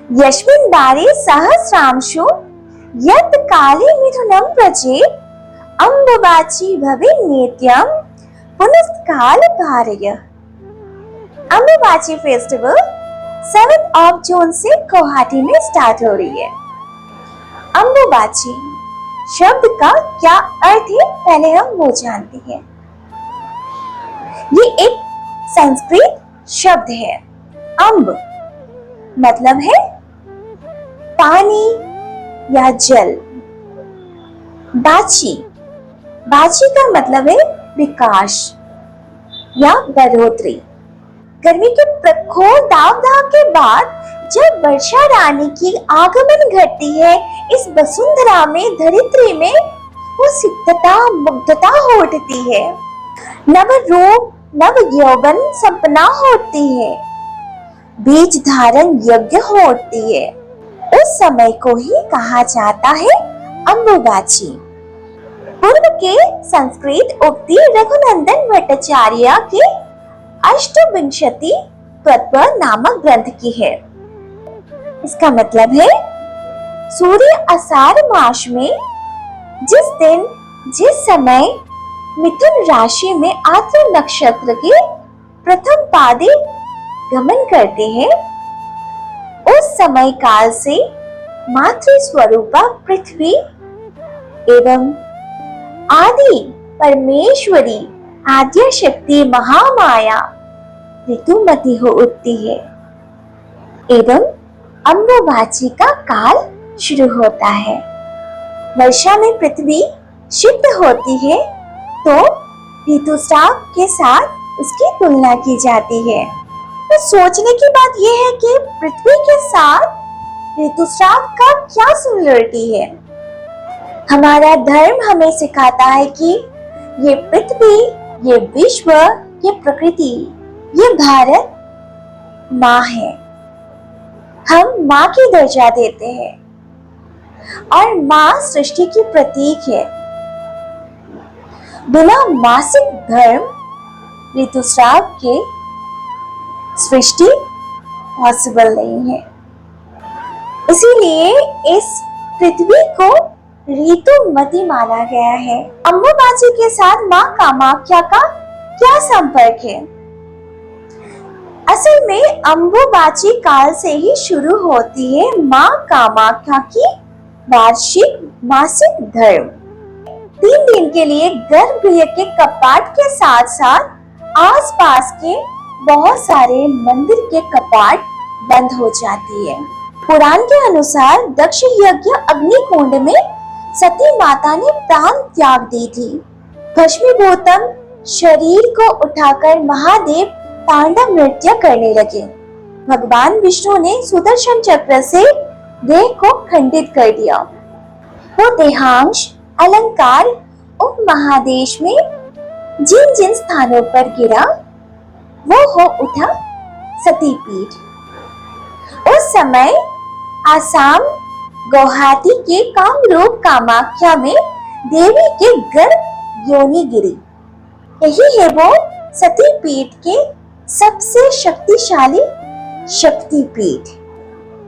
यस्मिन् वारे सहस्रांशु यत् काले मिथुनं व्रजेत् अम्बुबाची भवेत् नित्यं पुनस्काल भारय। अम्बुबाची फेस्टिवल 7 जून से गुवाहाटी में स्टार्ट हो रही है। अम्बुबाची शब्द का क्या अर्थ है, पहले हम वो जानते हैं। ये एक संस्कृत शब्द है। अम्ब मतलब है पानी या जल। बाची का मतलब है विकास या बढ़ोतरी। गर्मी के प्रखर दावदाह के बाद जब वर्षा रानी की आगमन घटती है इस वसुंधरा में, धरित्री में, वो सिद्धता मुग्धता हो उठती है, नव रूप नव यौवन संपन्न होती है, बीज धारण यज्ञ हो उठती है। उस समय को ही कहा जाता है अम्बुबाची। पूर्व के संस्कृत उक्ति रघुनंदन भट्टाचार्य के अष्टविंशति तत्व नामक ग्रंथ की है। इसका मतलब है सूर्य आषाढ़ मास में जिस दिन जिस समय मिथुन राशि में आद्र नक्षत्र के प्रथम पादे गमन करते हैं, उस समय काल से मातृ स्वरूपा पृथ्वी एवं आदि परमेश्वरी आद्य शक्ति महामाया ऋतुमती हो उठती है एवं अम्बुबाची का काल शुरू होता है। वर्षा में पृथ्वी सिद्ध होती है तो ऋतुस्राव के साथ उसकी तुलना की जाती है। तो सोचने की बात यह है कि पृथ्वी के साथ ऋतुस्राव का क्या सिमिलरिटी है। हमारा धर्म हमें सिखाता है कि ये पृथ्वी, ये विश्व, ये प्रकृति, ये भारत माँ है। हम माँ की दर्जा देते हैं और माँ सृष्टि की प्रतीक है। बिना मासिक धर्म ऋतुस्राव के सृष्टि पॉसिबल नहीं है। इसीलिए इस पृथ्वी को ऋतुमती माना गया है। अम्बुबाची के साथ माँ कामाख्या का क्या संपर्क है? असल में अम्बुबाची काल से ही शुरू होती है माँ कामाख्या की वार्षिक मासिक धर्म। 3 दिन के लिए गर्भगृह के कपाट के साथ साथ आसपास के बहुत सारे मंदिर के कपाट बंद हो जाती है। पुराण के अनुसार दक्ष यज्ञ अग्निकुंड में सती माता ने प्राण त्याग दी थी। भस्मीभूतम शरीर को उठाकर महादेव तांडव नृत्य करने लगे। भगवान विष्णु ने सुदर्शन चक्र से देह को खंडित कर दिया। वो देहांश अलंकार उप महादेश में जिन जिन स्थानों पर गिरा वो हो उठा सतीपीठ। उस समय आसाम गुवाहाटी के कामरूप कामाख्या में देवी के गर्भ योनि गिरी। यही है वो सतीपीठ के सबसे शक्तिशाली शक्तिपीठ।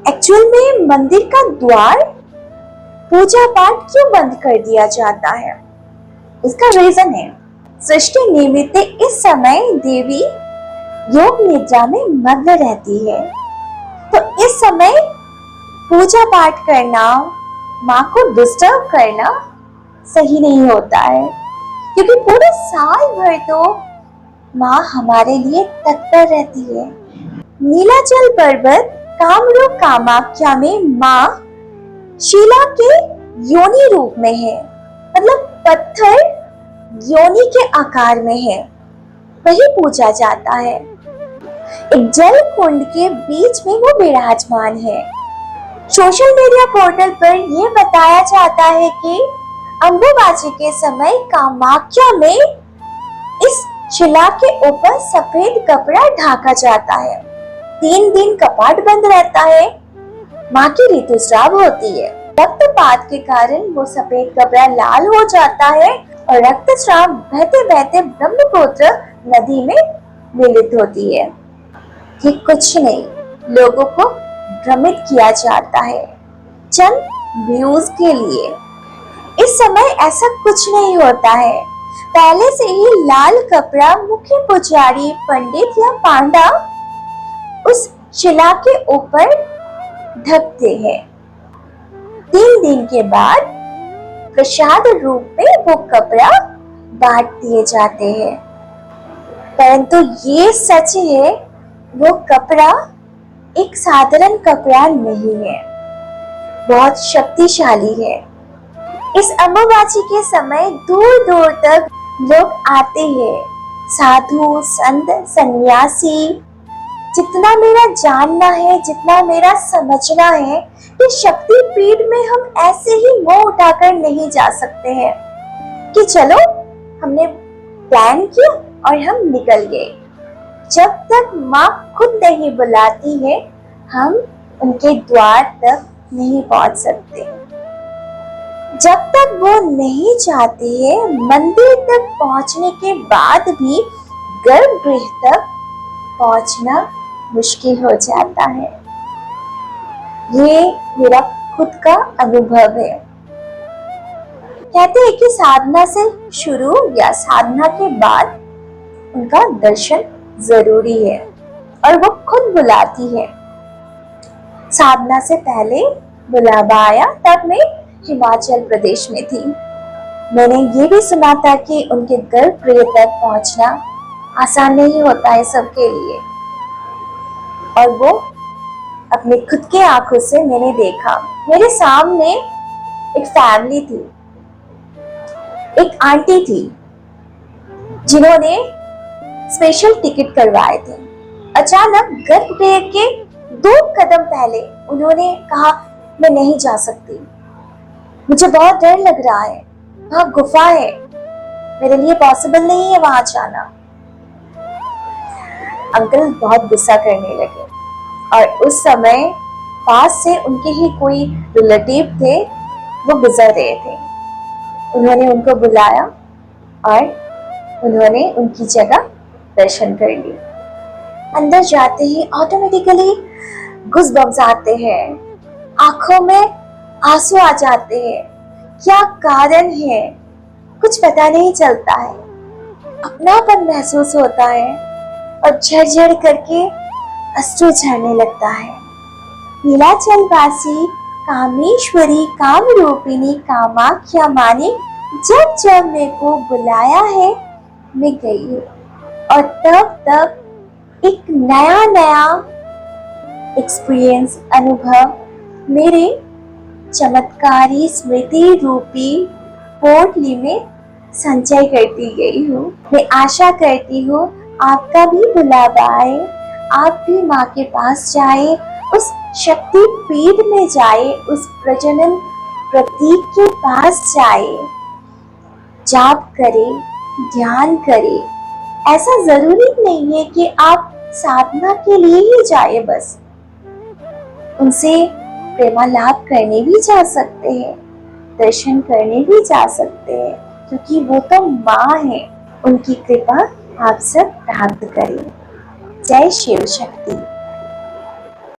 एक्चुअल में मंदिर का द्वार पूजा पाठ क्यों बंद कर दिया जाता है? इसका रीजन है सृष्टि निमित्त इस समय देवी योग निद्रा में मग्न रहती है, तो इस समय पूजा पाठ करना, माँ को डिस्टर्ब करना सही नहीं होता है, क्योंकि पूरे साल भर तो माँ हमारे लिए तत्पर रहती है। नीलाचल पर्वत कामरूप कामाख्या में माँ शिला के योनि रूप में है, मतलब पत्थर योनि के आकार में है, वही पूजा जाता है। एक जल कुंड के बीच में वो विराजमान है। सोशल मीडिया पोर्टल पर यह बताया जाता है कि अम्बुबाची के समय कामाख्या में इस शिला के ऊपर सफेद कपड़ा ढाका जाता है। 3 दिन कपाट बंद रहता है। माँ की ऋतुस्राव होती है। रक्तपात के कारण वो सफेद कपड़ा लाल हो जाता है और रक्तस्राव बहते बहते ब्रह्मपुत्र नदी में मिलित होती है। ये कुछ नहीं, लोगों को भ्रमित किया जाता है चंद व्यूज के लिए। इस समय ऐसा कुछ नहीं होता है। पहले से ही लाल कपड़ा मुख्य पुजारी, पंडित या पांडा उस शिला के ऊपर ढकते हैं। 3 दिन के बाद प्रसाद रूप में वो कपड़ा बांट दिए जाते हैं। परंतु ये सच है, वो कपड़ा एक साधारण कपड़ा नहीं है, बहुत शक्तिशाली है। इस अमावास्या के समय दूर दूर तक लोग आते हैं, साधु, संत, सन्यासी। जितना मेरा जानना है, जितना मेरा समझना है कि शक्ति पीठ में हम ऐसे ही मुंह उठाकर नहीं जा सकते हैं कि चलो हमने प्लान किया और हम निकल गए। जब तक माँ खुद नहीं बुलाती है, हम उनके द्वार तक नहीं पहुंच सकते। जब तक वो नहीं चाहती है, मंदिर तक पहुंचने के बाद भी गर्भगृह तक पहुंचना मुश्किल हो जाता है। ये मेरा खुद का अनुभव है। कहते हैं कि साधना से शुरू या साधना के बाद उनका दर्शन जरूरी है और वो खुद बुलाती है। साधना से पहले बुलावा आया, तब मैं हिमाचल प्रदेश में थी। मैंने ये भी सुना था कि उनके गर्भगृह तक पहुंचना आसान नहीं होता है सबके लिए, और वो अपने खुद के आंखों से मैंने देखा। मेरे सामने एक फैमिली थी, एक आंटी थी जिन्होंने स्पेशल टिकट करवाए थे। अचानक गर्भगृह के 2 कदम पहले उन्होंने कहा, मैं नहीं जा सकती, मुझे बहुत डर लग रहा है, वहां गुफा है, मेरे लिए पॉसिबल नहीं है वहां जाना। अंकल बहुत गुस्सा करने लगे और उस समय पास से उनके ही कोई रिलेटिव थे, वो गुजर रहे थे। उन्होंने उनको बुलाया और उन्होंने उनकी जगह दर्शन कर लिए। अंदर जाते ही ऑटोमेटिकली गूज़बम्स आते हैं, आंखों में आंसू आ जाते हैं। क्या कारण है कुछ पता नहीं चलता है, अपनापन महसूस होता है और झरझर करके अश्रु झरने लगता है। नीलाचल वासी कामेश्वरी काम रूपिणी कामाख्या माने जब जब मेरे को बुलाया है मैं गई हूँ, और तब एक नया नया एक्सपीरियंस, अनुभव मेरे चमत्कारी स्मृति रूपी पोटली में संचय करती गई हूँ। मैं आशा करती हूँ आपका भी बुलावा आए, आप भी माँ के पास जाए, उस शक्ति पीठ में जाए, उस प्रजनन प्रतीक के पास जाए, जाप करे, ध्यान करे। ऐसा जरूरी नहीं है कि आप साधना के लिए ही जाए, बस उनसे प्रेमालाप करने भी जा सकते हैं, दर्शन करने भी जा सकते हैं, क्योंकि वो तो माँ है। उनकी कृपा आप सब प्राप्त करें। जय शिव शक्ति।